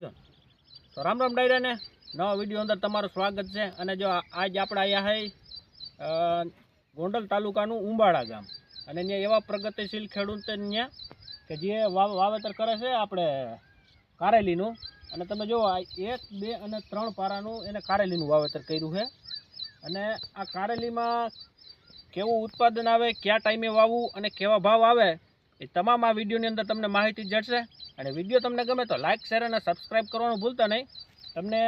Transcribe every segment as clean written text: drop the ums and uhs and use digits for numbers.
તો રામ રામ ડાયરા ને નવા વિડીયો અંદર તમારું સ્વાગત છે। અને જો આજ આપણે આવ્યા હે ગોંડલ તાલુકાનું ઉંબાળા ગામ અને ત્યાં એવા પ્રગતિશીલ ખેડૂત ત્યાં કે જે વાવેતર કરે છે આપણે કારેલીનું। અને તમે જો 1, 2 અને 3 પારાનું એને કારેલીનું વાવેતર કર્યું છે। અને આ કારેલીમાં કેવું ઉત્પાદન આવે, કયા ટાઈમે વાવવું અને કેવા ભાવ આવે એ તમામ આ વિડીયોની અંદર તમને માહિતી જડશે। અને વિડીયો તમને ગમે તો લાઇક, શેર અને સબસ્ક્રાઈબ કરવાનું ભૂલતા નહીં। તમને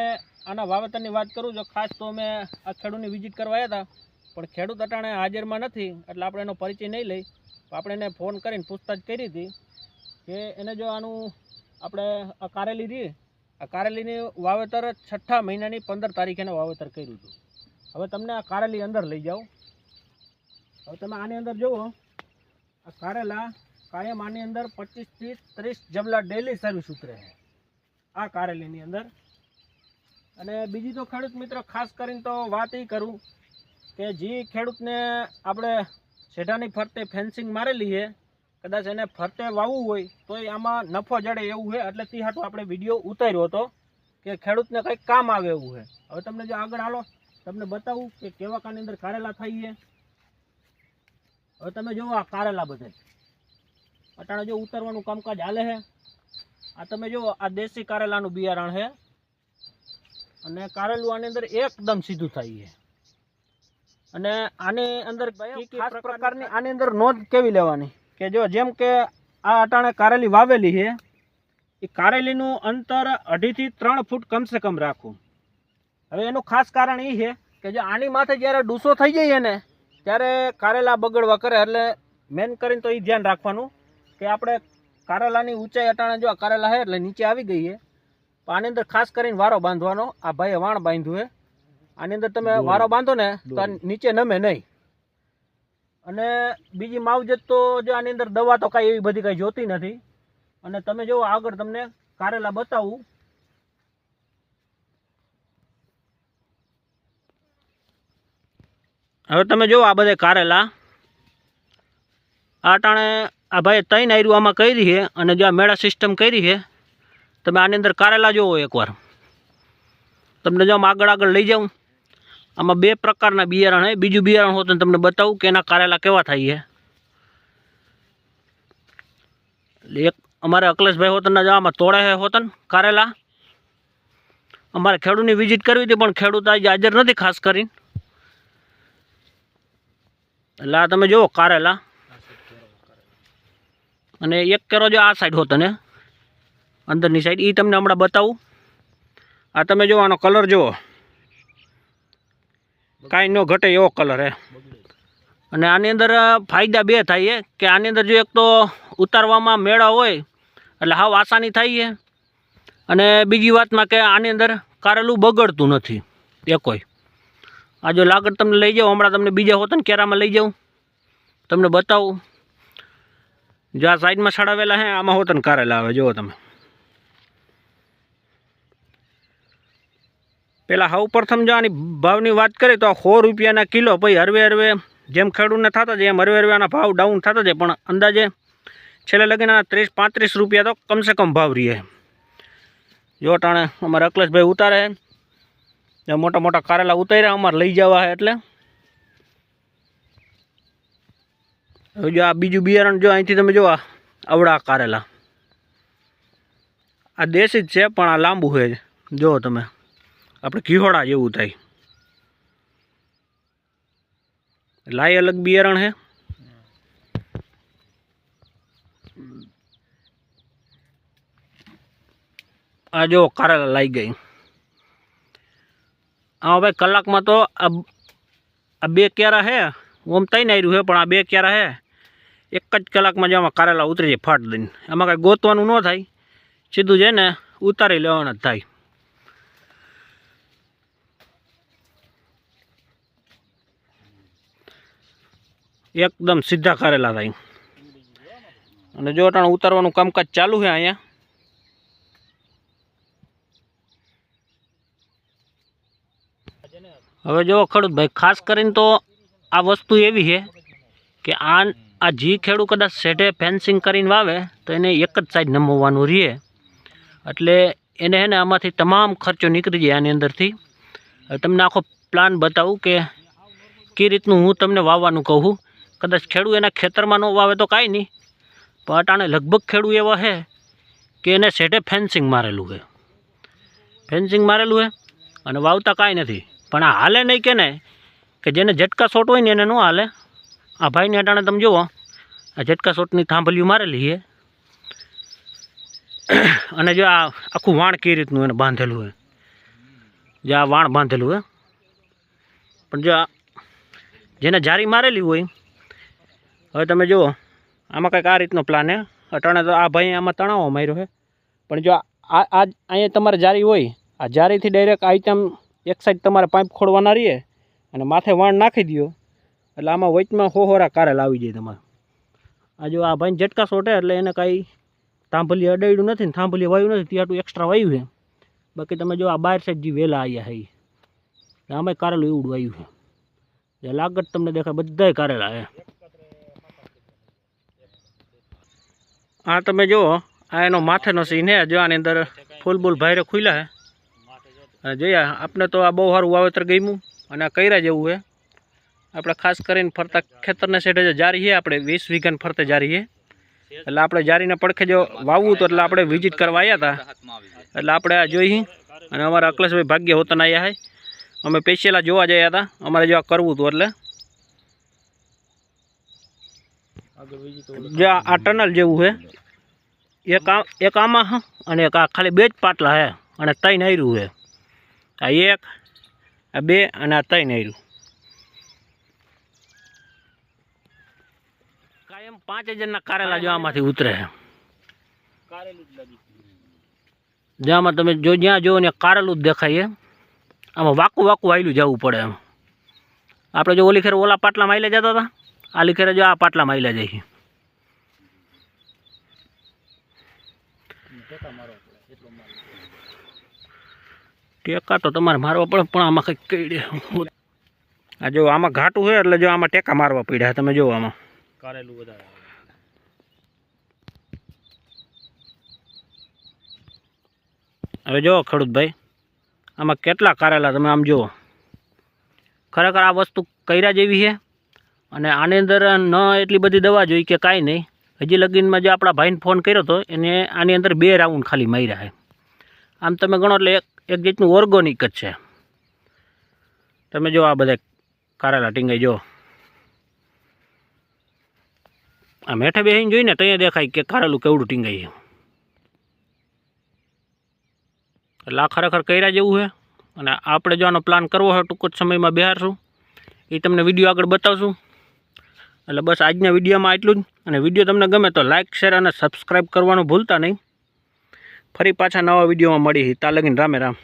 આના વાવેતરની વાત કરું જો ખાસ તો અમે આ ખેડૂતની વિઝિટ કરવા આવ્યા હતા, પણ ખેડૂત અટાણે હાજરમાં નથી એટલે આપણે એનો પરિચય નહીં લઈ। તો આપણે એને ફોન કરીને પૂછતાછ કરી હતી કે એને જો આનું આપણે આ કારેલી રહી, આ કારેલીની વાવેતર 6ઠા મહિનાની 15 તારીખે એને વાવેતર કર્યું હતું। હવે તમને આ કારેલી અંદર લઈ જાઓ। હવે તમે આની અંદર જુઓ, આ કારેલા કાયમ આની અંદર 25 થી 30 જબલા ડેલી સર્વિસ ઉતરે છે આ કારેલીની અંદર। અને બીજી તો ખેડૂત મિત્રો ખાસ કરીને તો વાત એ કરું કે જે ખેડૂતને આપણે શેઢાની ફરતે ફેન્સિંગ મારેલી છે, કદાચ એને ફરતે વાવવું હોય તો આમાં નફો જડે એવું છે, એટલે તે હાટું આપણે વિડીયો ઉતાર્યો હતો કે ખેડૂતને કંઈક કામ આવે એવું છે। હવે તમને જો આગળ હાલો તમને બતાવું કે કેવા કાની અંદર કારેલા થાય છે। હવે તમે જુઓ આ કારેલા બધે અટાણે જો ઉતારવાનું કામકાજ હાલે છે। આ તમે જુઓ આ દેશી કારેલાનું બિયારણ છે અને કારેલું આની અંદર એકદમ સીધું થાય છે। અને આની અંદર ખાસ પ્રકારની આની અંદર નોંધ કેવી લેવાની કે જો જેમ કે આ અટાણે કારેલી વાવેલી છે, એ કારેલીનું અંતર 2.5 થી 3 ફૂટ કમસે કમ રાખવું। હવે એનું ખાસ કારણ એ છે કે જો આની માથે જ્યારે ડૂસો થઈ જાય ને ત્યારે કારેલા બગડવા કરે, એટલે મેન કરીને તો એ ધ્યાન રાખવાનું કે આપણે કારેલાની ઊંચાઈ અટાણે જો આ કારેલા છે એટલે નીચે આવી ગઈ છે, તો આની અંદર ખાસ કરીને વારો બાંધવાનો। આ ભાઈએ વાણ બાંધ્યું છે, આની અંદર તમે વારો બાંધો ને તો નીચે નમે નહીં। અને બીજી માવજત તો જો આની અંદર દવા તો કાંઈ એવી બધી કાંઈ જોતી નથી। અને તમે જો આગળ તમને કારેલા બતાવું, હવે તમે જો આ બધે કારેલા આ ટાણે આ ભાઈ 3 આયરું આમાં કરી છે અને જો આ મેળા સિસ્ટમ કરી છે, તમે આની અંદર કારેલા જોવો એકવાર। તમને જો આમ આગળ લઈ જાઉં, આમાં 2 પ્રકારના બિયારણ છે। બીજું બિયારણ હોત ને તમને બતાવું કે એના કારેલા કેવા થાય છે। એક અમારે અકલેશભાઈ હોતનના જો આમાં તોડે છે હોતન કારેલા। અમારે ખેડૂતની વિઝિટ કરવી હતી પણ ખેડૂત આજે હાજર નથી ખાસ કરીને, એટલે આ તમે જુઓ કારેલા। અને એક કેરો જો આ સાઈડ હોત ને અંદરની સાઈડ, એ તમને હમણાં બતાવું। આ તમે જો આનો કલર જુઓ, કાંઈ ન ઘટે એવો કલર હે। અને આની અંદર ફાયદા 2 થાય છે કે આની અંદર જો એક તો ઉતારવામાં મેળા હોય એટલે હાવ આસાની થાય છે, અને બીજી વાતમાં કે આની અંદર કારેલું બગડતું નથી એકોય। આ જો લાગડ તમને લઈ જાઓ, હમણાં તમને બીજા હોત ને કેરામાં લઈ જાઉં તમને બતાવું। જો આ સાઈડમાં સડાવેલા હે આમાં હોત ને કારેલા આવે જુઓ તમે। પેલા હાવ પ્રથમ જો આની ભાવની વાત કરીએ તો 100 રૂપિયાના કિલો, પછી હરવે જેમ ખેડૂતને થતા જાય એમ હરવે આના ભાવ ડાઉન થતા જાય, પણ અંદાજે છેલ્લે લગીને 30-35 રૂપિયા તો કમસે કમ ભાવ રહે। જો ટાણે અમારે અકલેશભાઈ ઉતારે મોટા મોટા કારેલા ઉતાર્યા અમારે લઈ જવા છે એટલે। હવે જો આ બીજું બિયારણ જો અહીંથી તમે જો આવડા કારેલા, આ દેશી જ છે પણ આ લાંબુ છે, જુઓ તમે આપણે ઘીહોડા જેવું થાય। લાય અલગ બિયારણ છે। આ જો કારેલા લાઈ ગઈ। હા ભાઈ કલાકમાં તો આ 2 ક્યારા છે, ઓમ 3 આયરું છે પણ આ 2 ક્યારા છે, એક જ કલાકમાં જો આમાં કારેલા ઉતરી જાય ફાટ દઈને। આમાં કાંઈ ગોતવાનું ન થાય, સીધું છે ને ઉતારી લેવાના જ થાય। એકદમ સીધા કારેલા થાય। અને જો અટાણે ઉતારવાનું કામકાજ ચાલુ છે અહીંયા। હવે જો ખેડૂત ભાઈ ખાસ કરીને તો આ વસ્તુ એવી છે કે આ જે ખેડૂત કદાચ શેઢે ફેન્સિંગ કરીને વાવે તો એને એક જ સાઈડ નમવાનું રહે, એટલે એને હે ને આમાંથી તમામ ખર્ચો નીકળી જાય આની અંદરથી. હવે તમને આખો પ્લાન બતાવું કે કઈ રીતનું હું તમને વાવવાનું કહું. કદાચ ખેડૂત એના ખેતરમાં ન વાવે તો કાંઈ નહીં, પણ અટાણે લગભગ ખેડૂત એવા છે કે એને સેટે ફેન્સિંગ મારેલું છે. ફેન્સિંગ મારેલું છે અને વાવતા કાંઈ નથી. પણ આ હાલે નહીં કે ને, કે જેને ઝટકા શોટ હોય ને એને ન હાલે. આ ભાઈને અટાણે તમે જુઓ, આ ઝટકા શોટની થાંભલીઓ મારેલી છે. અને જો આ આખું વાણ કઈ રીતનું એને બાંધેલું છે, જે આ વાણ બાંધેલું છે. પણ જો જેને જારી મારેલી હોય, હવે તમે જુઓ આમાં કંઈક આ રીતનો પ્લાન છે. અટાણે તો આ ભાઈ આમાં તણાવો માર્યો છે. પણ જો આ અહીંયા તમારે જારી હોય, આ જારીથી ડાયરેક્ટ આઈટમ એક સાઈડ તમારે પાઇપ ખોડવાના રહીએ અને માથે વાણ નાખી દો, એટલે આમાં વચમાં હોહોરા કારેલ આવી જાય તમારે. આ જો આ ભાઈને ઝટકા શોટે એટલે એને કાંઈ થાંભલી અડાડ્યું નથી ને થાંભલી વાયું નથી, ત્યાં એક્સ્ટ્રા વાયું છે. બાકી તમે જો આ બાર સાઈડ જે વેલા આવ્યા છે આમાં કારેલું એવડું આવ્યું છે. જે લાગત તમને દેખાય બધાય કારેલા છે. આ તમે જુઓ, આ એનો માથેનો સીન છે. જો આની અંદર ફૂલ બૂલ ભાઈરે ખુલ્યા છે. અને જોઈએ આપણે તો આ બહુ સારું વાવેતર ગમ્યું અને આ કર્યા જેવું છે. આપણે ખાસ કરીને ફરતા ખેતરને સેઠે જે જારી છે, આપણે 20 વીઘાને ફરતે જારી છે. એટલે આપણે જારીને પડખે જો વાવવું તો એટલે આપણે વિઝિટ કરવા આવ્યા હતા. એટલે આપણે આ જોઈ અને અમારા અકલેશભાઈ ભાગ્ય હોતન આવ્યા છે. અમે પેશિયલા જોવા ગયા હતા, અમારે જો આ કરવું હતું. એટલે જે આ ટનલ જેવું છે, એક આમાં અને એક આ ખાલી 2 જ પાટલા છે અને 3 આયરું છે. આ 1, આ 2 અને આ 3 આયરું. કાયમ 5000ના કારેલા જો આમાંથી ઉતરે છે. જ્યાંમાં તમે જો જ્યાં જોવો ને કારેલું જ દેખાય છે. આમાં વાકું વાકું આયલું જવું પડે એમ. આપણે જો ઓલી ખેર ઓલા પાટલા માયલે જતા હતા, આલી ખેરે જો આ પાટલા માયલા જાય છે. ટેકા તો તમારે મારવા પડે, પણ આમાં કંઈક કઈડે. આ જો આમાં ઘાટું છે એટલે જો આમાં ટેકા મારવા પડ્યા. તમે જો આમાં કારેલું વધારે. હવે જો ખેડૂત ભાઈ, આમાં કેટલા કારેલા તમે આમ જુઓ. ખરેખર આ વસ્તુ કર્યા જેવી છે. અને આની અંદર ન એટલી બધી દવા જોઈ કે કાંઈ નહીં. હજી લગીનમાં જો આપણા ભાઈને ફોન કર્યો હતો, એને આની અંદર 2 રાઉન્ડ ખાલી માર્યા છે. આમ તમે ગણો એટલે એક જાતનું ઓર્ગોનિક જ છે. તમે જો આ બધા કારેલા ટીંગાઈ જો, આ મેઠે બેસીને જોઈને ત્યાં દેખાય કે કારેલું કેવડું ટીંગાઈ છે. એટલે આ ખરેખર કર્યા જેવું છે. અને આપણે જો આનો પ્લાન કરવો હોય ટૂંક જ સમયમાં બિહારશું, એ તમને વિડીયો આગળ બતાવશું. એટલે બસ આજના વિડીયોમાં આટલું જ. અને વિડીયો તમને ગમે તો લાઇક, શેર અને સબસ્ક્રાઈબ કરવાનું ભૂલતા નહીં. ફરી પાછા નવા વિડીયોમાં મળી. ત્યાં લગીને રામે રામ.